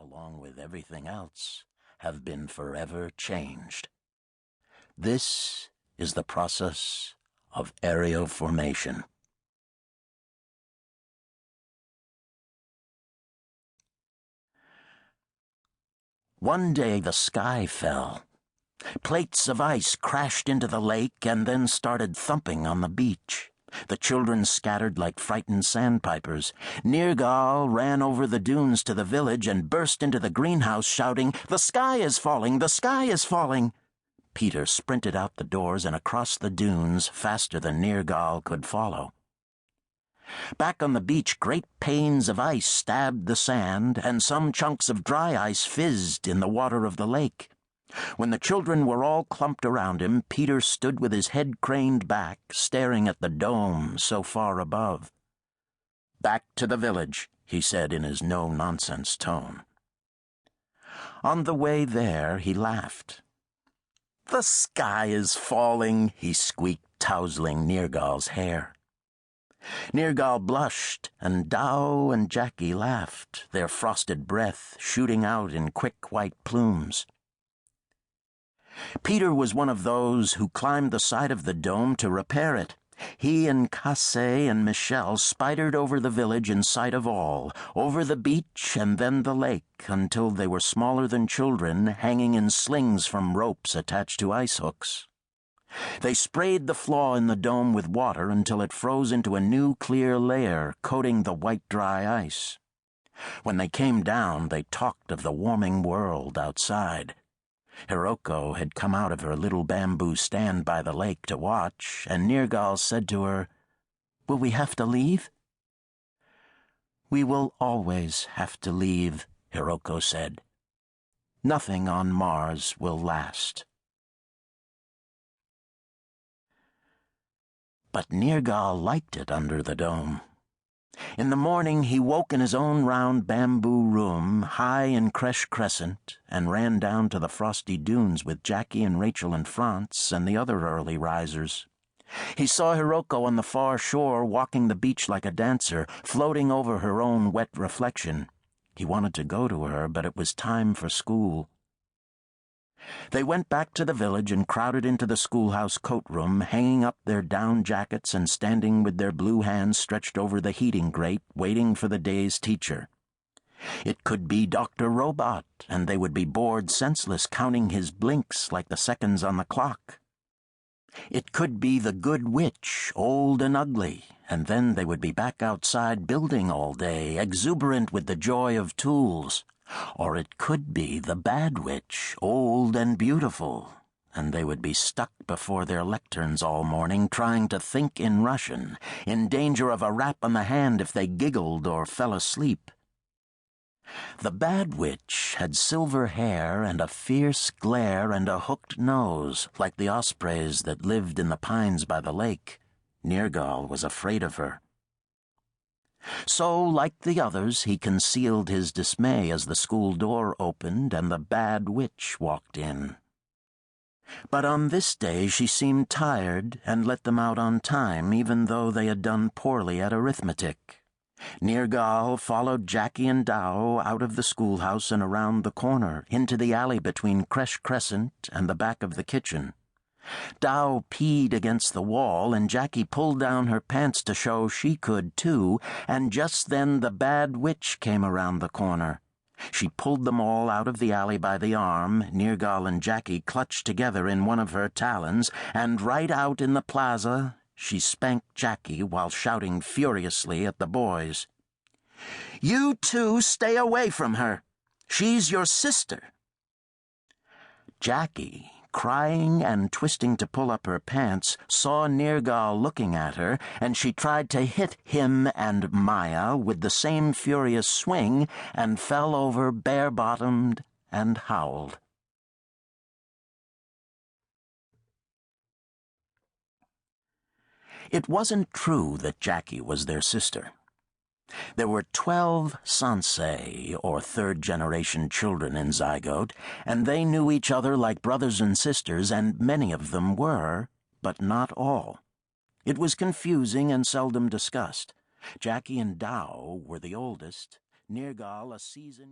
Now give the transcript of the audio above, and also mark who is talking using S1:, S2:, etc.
S1: along with everything else, have been forever changed. This is the process of aeroformation. One day the sky fell. Plates of ice crashed into the lake and then started thumping on the beach. The children scattered like frightened sandpipers. Nergal ran over the dunes to the village and burst into the greenhouse shouting, "The sky is falling! The sky is falling!" Peter sprinted out the doors and across the dunes faster than Nergal could follow. Back on the beach, great panes of ice stabbed the sand, and some chunks of dry ice fizzed in the water of the lake. When the children were all clumped around him, Peter stood with his head craned back, staring at the dome so far above. "Back to the village," he said in his no-nonsense tone. On the way there, he laughed. "The sky is falling," he squeaked, tousling Nergal's hair. Nergal blushed, and Dow and Jackie laughed, their frosted breath shooting out in quick white plumes. Peter was one of those who climbed the side of the dome to repair it. He and Cassé and Michel spidered over the village in sight of all, over the beach and then the lake, until they were smaller than children, hanging in slings from ropes attached to ice hooks. They sprayed the flaw in the dome with water until it froze into a new clear layer, coating the white dry ice. When they came down, they talked of the warming world outside. Hiroko had come out of her little bamboo stand by the lake to watch, and Nergal said to her, "Will we have to leave?" "We will always have to leave," Hiroko said. "Nothing on Mars will last." But Nergal liked it under the dome. In the morning he woke in his own round bamboo room, high in Creche Crescent, and ran down to the frosty dunes with Jackie and Rachel and Franz and the other early risers. He saw Hiroko on the far shore walking the beach like a dancer, floating over her own wet reflection. He wanted to go to her, but it was time for school. They went back to the village and crowded into the schoolhouse coat room, hanging up their down jackets and standing with their blue hands stretched over the heating grate, waiting for the day's teacher. It could be Dr. Robot, and they would be bored senseless counting his blinks like the seconds on the clock. It could be the good witch, old and ugly, and then they would be back outside building all day, exuberant with the joy of tools. Or it could be the bad witch, old and beautiful, and they would be stuck before their lecterns all morning trying to think in Russian, in danger of a rap on the hand if they giggled or fell asleep. The bad witch had silver hair and a fierce glare and a hooked nose, like the ospreys that lived in the pines by the lake. Nergal was afraid of her. So, like the others, he concealed his dismay as the school door opened and the bad witch walked in. But on this day she seemed tired and let them out on time, even though they had done poorly at arithmetic. Nergal followed Jackie and Dow out of the schoolhouse and around the corner, into the alley between Creche Crescent and the back of the kitchen. Dow peed against the wall, and Jackie pulled down her pants to show she could too, and just then the bad witch came around the corner. She pulled them all out of the alley by the arm, Nergal and Jackie clutched together in one of her talons, and right out in the plaza she spanked Jackie while shouting furiously at the boys. "You two stay away from her! She's your sister!" Jackie, crying and twisting to pull up her pants, saw Nergal looking at her, and she tried to hit him and Maya with the same furious swing and fell over bare-bottomed and howled. It wasn't true that Jackie was their sister. There were 12 Sansei, or third-generation children in Zygote, and they knew each other like brothers and sisters, and many of them were, but not all. It was confusing and seldom discussed. Jackie and Dow were the oldest, Nergal a seasoned